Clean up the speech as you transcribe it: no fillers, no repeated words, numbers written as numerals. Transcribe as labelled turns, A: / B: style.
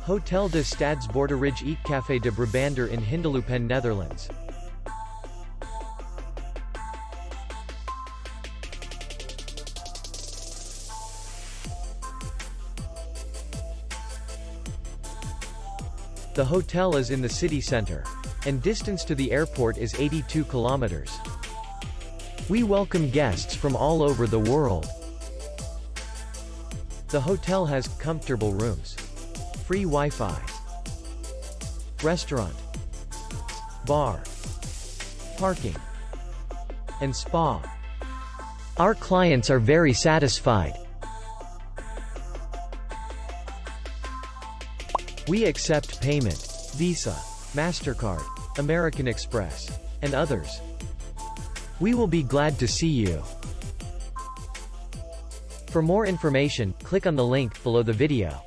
A: Hotel de Stadsboerderij Eetcafe de Brabander in Hindeloopen, Netherlands. The hotel is in the city center, and distance to the airport is 82 kilometers. We welcome guests from all over the world. The hotel has comfortable rooms, free Wi-Fi, restaurant, bar, parking, and spa. Our clients are very satisfied. We accept payment, Visa, MasterCard, American Express, and others. We will be glad to see you. For more information, click on the link below the video.